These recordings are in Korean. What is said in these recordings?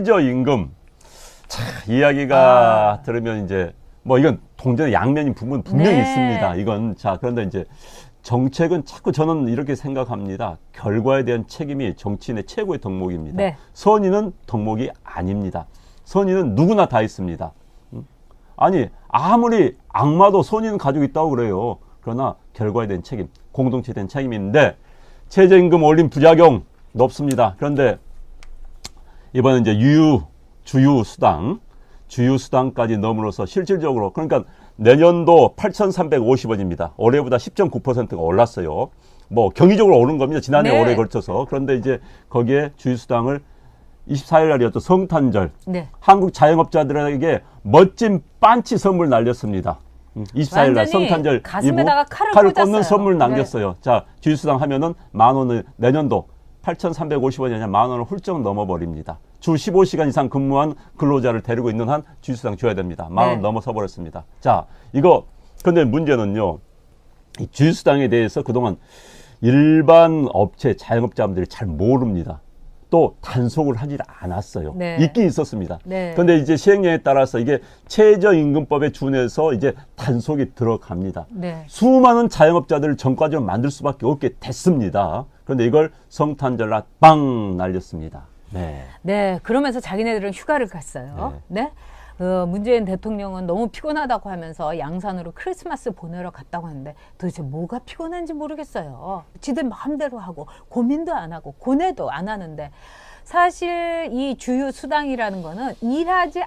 최저임금. 자, 이야기가 들으면 이제 뭐 이건 동전의 양면인 부분 분명히 네. 있습니다. 이건 자, 그런데 이제 정책은 자꾸 저는 이렇게 생각합니다. 결과에 대한 책임이 정치인의 최고의 덕목입니다. 네. 선의는 덕목이 아닙니다. 선의는 누구나 다 있습니다. 아니 아무리 악마도 선의는 가지고 있다고 그래요. 그러나 결과에 대한 책임, 공동체에 대한 책임이 있는데 최저임금 올린 부작용 높습니다. 그런데 이번에 이제 주유수당까지 넘으로써 실질적으로 그러니까 내년도 8,350원입니다. 올해보다 10.9%가 올랐어요. 뭐 경이적으로 오른 겁니다. 지난해 네. 올해에 걸쳐서. 그런데 이제 거기에 주유수당을 24일 날이었죠. 성탄절. 네. 한국 자영업자들에게 멋진 반치 선물 날렸습니다. 24일 날 완전히 성탄절 가슴에다가 이후 칼을 꽂는 꽂았어요. 선물 남겼어요. 자, 주유수당 하면은 만 원을 내년도 8,350원이 아니라 만 원을 훌쩍 넘어버립니다. 주 15시간 이상 근무한 근로자를 데리고 있는 한 주유수당 줘야 됩니다. 만 원 네. 넘어서 버렸습니다. 자, 이거 근데 문제는요. 이 주유수당에 대해서 그동안 일반 업체 자영업자분들이 잘 모릅니다. 또 단속을 하지 않았어요. 네. 있긴 있었습니다. 네. 그런데 이제 시행령에 따라서 이게 최저임금법에 준해서 이제 단속이 들어갑니다. 네. 수많은 자영업자들을 전과적으로 만들 수밖에 없게 됐습니다. 그런데 이걸 성탄절날 빵 날렸습니다. 네. 네, 그러면서 자기네들은 휴가를 갔어요. 네. 문재인 대통령은 너무 피곤하다고 하면서 양산으로 크리스마스 보내러 갔다고 하는데 도대체 뭐가 피곤한지 모르겠어요. 지들 마음대로 하고 고민도 안 하고 고뇌도 안 하는데 사실 이 주유 수당이라는 거는 일하지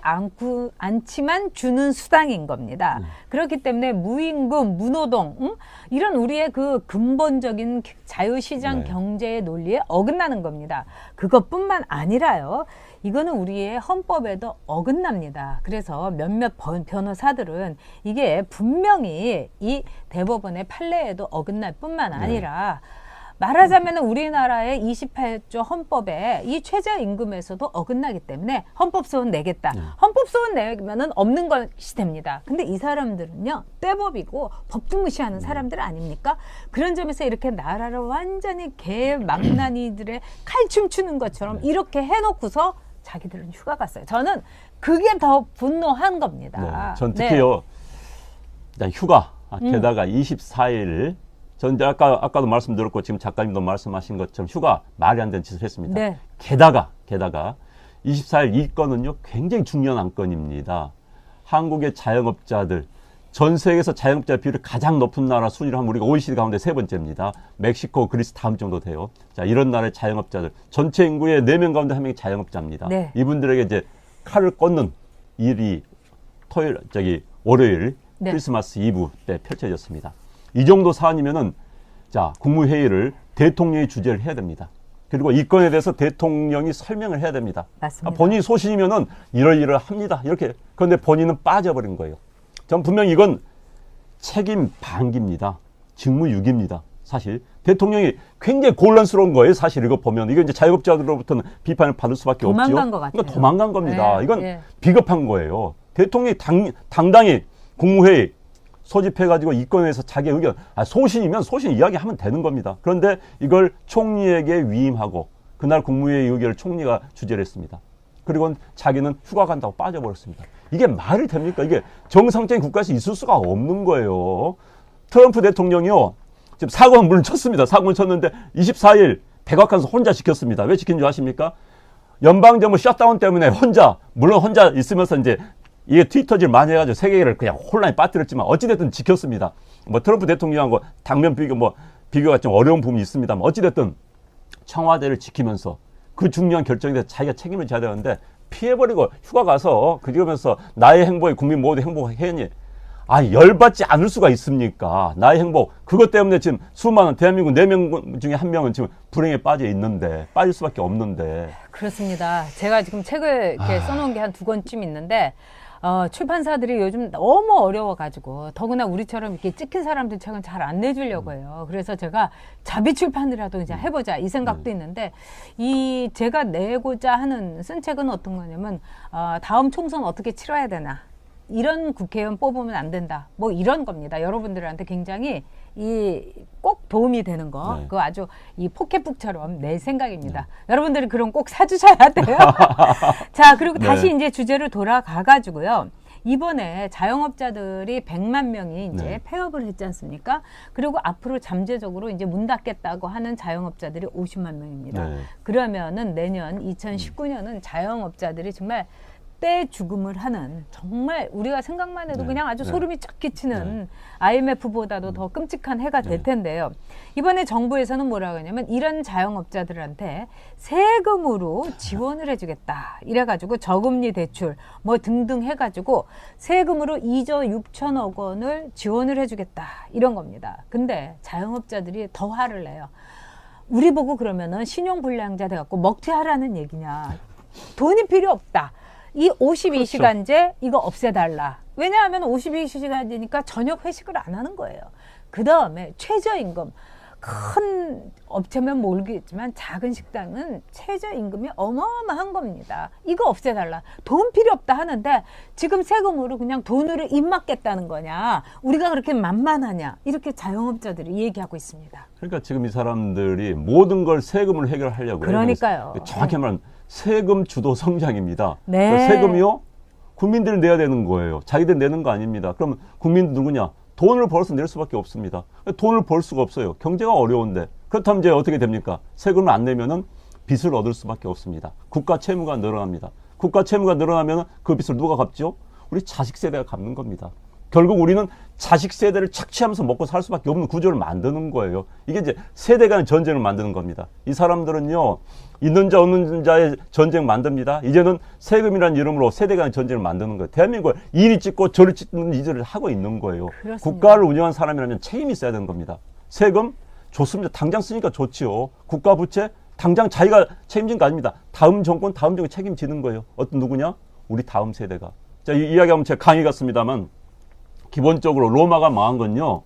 않지만 주는 수당인 겁니다. 그렇기 때문에 무임금, 무노동, 이런 우리의 그 근본적인 자유시장 네. 경제의 논리에 어긋나는 겁니다. 그것뿐만 아니라요. 이거는 우리의 헌법에도 어긋납니다. 그래서 몇몇 변호사들은 이게 분명히 이 대법원의 판례에도 어긋날 뿐만 아니라 말하자면 우리나라의 28조 헌법에 이 최저임금에서도 어긋나기 때문에 헌법소원 내겠다. 헌법소원 내면은 없는 것이 됩니다. 근데 이 사람들은요, 떼법이고 법도 무시하는 사람들 아닙니까? 그런 점에서 이렇게 나라를 완전히 개망나니들의 칼춤 추는 것처럼 이렇게 해놓고서 자기들은 휴가 갔어요. 저는 그게 더 분노한 겁니다. 네. 전 특히요, 휴가, 게다가 24일, 전 이제 아까도 말씀드렸고 지금 작가님도 말씀하신 것처럼 휴가 말이 안 되는 짓을 했습니다. 네. 게다가 24일 이 건은요 굉장히 중요한 안건입니다. 한국의 자영업자들 전 세계에서 자영업자 비율이 가장 높은 나라 순위로 하면 우리가 OECD 가운데 세 번째입니다. 멕시코, 그리스 다음 정도 돼요. 자, 이런 나라의 자영업자들 전체 인구의 4명 가운데 1명이 자영업자입니다. 네. 이분들에게 이제 칼을 꽂는 일이 월요일 네. 크리스마스 이브 때 펼쳐졌습니다. 이 정도 사안이면은 자, 국무회의를 대통령이 주재를 해야 됩니다. 그리고 이 건에 대해서 대통령이 설명을 해야 됩니다. 맞습니다. 본인이 소신이면은 이럴 합니다. 이렇게. 그런데 본인은 빠져버린 거예요. 전 분명히 이건 책임 방기입니다. 직무유기입니다. 사실 대통령이 굉장히 곤란스러운 거예요. 사실 이거 보면 이거 이제 자영업자들로부터는 비판을 받을 수밖에 없죠. 도망간 것 같아요. 그러니까 도망간 겁니다. 네, 이건 네. 비겁한 거예요. 대통령이 당당히 국무회의 소집해가지고 이 건에서 자기 의견, 소신이면 소신 이야기하면 되는 겁니다. 그런데 이걸 총리에게 위임하고 그날 국무회의 의결을 총리가 주재를 했습니다. 그리고 자기는 휴가 간다고 빠져버렸습니다. 이게 말이 됩니까? 이게 정상적인 국가에서 있을 수가 없는 거예요. 트럼프 대통령이요, 지금 사고는 물론 쳤습니다. 사고는 쳤는데 24일 백악관에서 혼자 지켰습니다. 왜 지킨 줄 아십니까? 연방정부 셧다운 때문에 혼자 있으면서 이제 이게 트위터질 많이 해가지고 세계를 그냥 혼란에 빠뜨렸지만 어찌됐든 지켰습니다. 뭐 트럼프 대통령하고 당면 비교가 좀 어려운 부분이 있습니다만 어찌됐든 청와대를 지키면서 그 중요한 결정에 대해서 자기가 책임을 져야 되는데 피해버리고 휴가 가서 그러면서 나의 행복에 국민 모두 행복해니 열받지 않을 수가 있습니까? 나의 행복 그것 때문에 지금 수많은 대한민국 4명 중에 1명은 지금 불행에 빠져 있는데 빠질 수밖에 없는데. 그렇습니다. 제가 지금 책을 이렇게 써놓은 게 한 2권쯤 있는데 출판사들이 요즘 너무 어려워가지고 더구나 우리처럼 이렇게 찍힌 사람들 책은 잘 안 내주려고 해요. 그래서 제가 자비 출판이라도 이제 해보자 이 생각도 있는데 제가 내고자 하는 쓴 책은 어떤 거냐면 다음 총선 어떻게 치러야 되나, 이런 국회의원 뽑으면 안 된다, 뭐 이런 겁니다. 여러분들한테 굉장히 꼭 도움이 되는 거 네. 그거 아주 이 포켓북처럼 내 생각입니다. 여러분들이 그럼 꼭 사주셔야 돼요. 자, 그리고 네. 다시 이제 주제로 돌아가 가지고요. 이번에 자영업자들이 100만 명이 이제 네. 폐업을 했지 않습니까? 그리고 앞으로 잠재적으로 이제 문 닫겠다고 하는 자영업자들이 50만 명입니다. 네. 그러면은 내년 2019년은 자영업자들이 정말 때 죽음을 하는 정말 우리가 생각만 해도 네. 그냥 아주 네. 소름이 쫙 끼치는 IMF보다도 더 끔찍한 해가 될 네. 텐데요. 이번에 정부에서는 뭐라고 하냐면 이런 자영업자들한테 세금으로 지원을 해주겠다. 이래가지고 저금리 대출 뭐 등등 해가지고 세금으로 2조 6천억 원을 지원을 해주겠다. 이런 겁니다. 근데 자영업자들이 더 화를 내요. 우리 보고 그러면은 신용불량자 돼갖고 먹튀하라는 얘기냐. 돈이 필요 없다. 이 52시간제 이거 없애달라. 왜냐하면 52시간이니까 저녁 회식을 안 하는 거예요. 그 다음에 최저임금. 큰 업체면 모르겠지만 작은 식당은 최저임금이 어마어마한 겁니다. 이거 없애달라. 돈 필요 없다 하는데 지금 세금으로 그냥 돈으로 입맞겠다는 거냐. 우리가 그렇게 만만하냐. 이렇게 자영업자들이 얘기하고 있습니다. 그러니까 지금 이 사람들이 모든 걸 세금으로 해결하려고 해요. 그러니까요. 정확히 말하면 세금 주도 성장입니다. 네. 그러니까 세금이요? 국민들이 내야 되는 거예요. 자기들 내는 거 아닙니다. 그럼 국민 누구냐? 돈을 벌어서 낼 수밖에 없습니다. 돈을 벌 수가 없어요. 경제가 어려운데. 그렇다면 이제 어떻게 됩니까? 세금을 안 내면은 빚을 얻을 수밖에 없습니다. 국가 채무가 늘어납니다. 국가 채무가 늘어나면 그 빚을 누가 갚죠? 우리 자식 세대가 갚는 겁니다. 결국 우리는 자식 세대를 착취하면서 먹고 살 수밖에 없는 구조를 만드는 거예요. 이게 이제 세대 간의 전쟁을 만드는 겁니다. 이 사람들은요, 있는 자 없는 자의 전쟁 만듭니다. 이제는 세금이라는 이름으로 세대 간의 전쟁을 만드는 거예요. 대한민국을 이리 찍고 저리 찍는 이들을 하고 있는 거예요. 그렇습니다. 국가를 운영한 사람이라면 책임이 있어야 되는 겁니다. 세금 좋습니다. 당장 쓰니까 좋지요. 국가 부채 당장 자기가 책임진 거 아닙니다. 다음 정권 책임지는 거예요. 어떤 누구냐? 우리 다음 세대가. 자, 이 이야기하면 제가 강의 갔습니다만 기본적으로 로마가 망한 건요,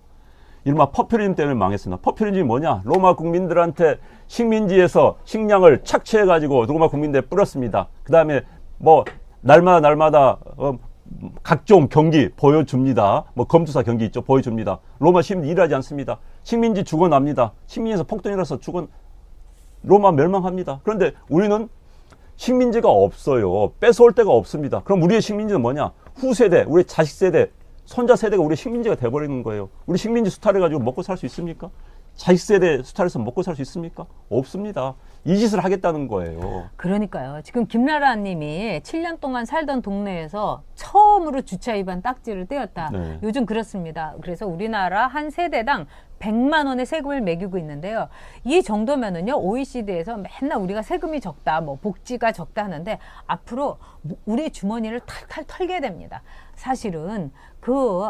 이른바 퍼퓰리즘 때문에 망했습니다. 퍼퓰리즘이 뭐냐? 로마 국민들한테 식민지에서 식량을 착취해가지고 로마 국민들에 뿌렸습니다. 그 다음에 뭐 날마다 각종 경기 보여줍니다. 뭐 검투사 경기 있죠. 보여줍니다. 로마 시민들 일하지 않습니다. 식민지 죽어납니다. 식민지에서 폭동이라서 로마 멸망합니다. 그런데 우리는 식민지가 없어요. 뺏어올 데가 없습니다. 그럼 우리의 식민지는 뭐냐? 후세대, 우리 자식 세대, 손자 세대가 우리 식민지가 돼버리는 거예요. 우리 식민지 수탈해가지고 먹고 살 수 있습니까? 자식 세대 수탈해서 먹고 살 수 있습니까? 없습니다. 이 짓을 하겠다는 거예요. 그러니까요. 지금 김나라 님이 7년 동안 살던 동네에서 처음으로 주차 위반 딱지를 떼었다. 네. 요즘 그렇습니다. 그래서 우리나라 한 세대당 100만 원의 세금을 매기고 있는데요. 이 정도면은요, OECD에서 맨날 우리가 세금이 적다, 뭐 복지가 적다 하는데 앞으로 우리 주머니를 탈탈 털게 됩니다. 사실은 그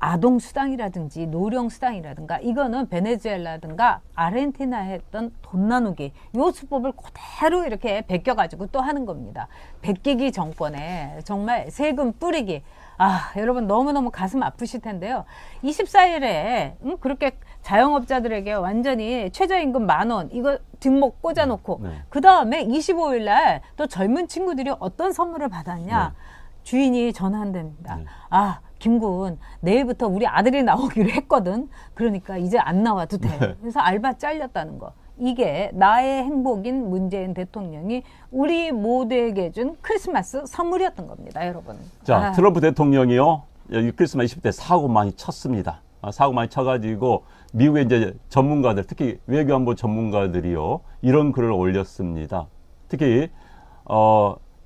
아동 수당이라든지 노령 수당이라든가 이거는 베네수엘라든가 아르헨티나에 했던 돈 나누기 요 수법을 그대로 이렇게 베껴가지고 또 하는 겁니다. 베끼기 정권에 정말 세금 뿌리기. 아, 여러분 너무너무 가슴 아프실 텐데요. 24일에 그렇게 자영업자들에게 완전히 최저임금 10,000원 이거 뒷목 꽂아놓고 네. 그 다음에 25일 날 또 젊은 친구들이 어떤 선물을 받았냐. 주인이 전화한답니다. 네. 아, 김군 내일부터 우리 아들이 나오기로 했거든. 그러니까 이제 안 나와도 돼. 그래서 알바 잘렸다는 거. 이게 나의 행복인 문재인 대통령이 우리 모두에게 준 크리스마스 선물이었던 겁니다, 여러분. 자, 트럼프 대통령이요, 여기 크리스마스 20대 사고 많이 쳤습니다. 사고 많이 쳐가지고 미국의 이제 전문가들, 특히 외교안보 전문가들이요, 이런 글을 올렸습니다. 특히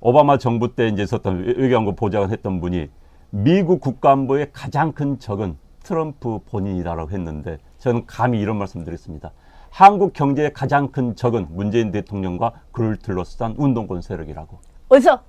오바마 정부 때 이제 있었던 외교안보 보좌관 했던 분이 미국 국가안보의 가장 큰 적은 트럼프 본인이라고 했는데 저는 감히 이런 말씀 드렸습니다. 한국 경제의 가장 큰 적은 문재인 대통령과 그를 둘러싼 운동권 세력이라고. 어디서?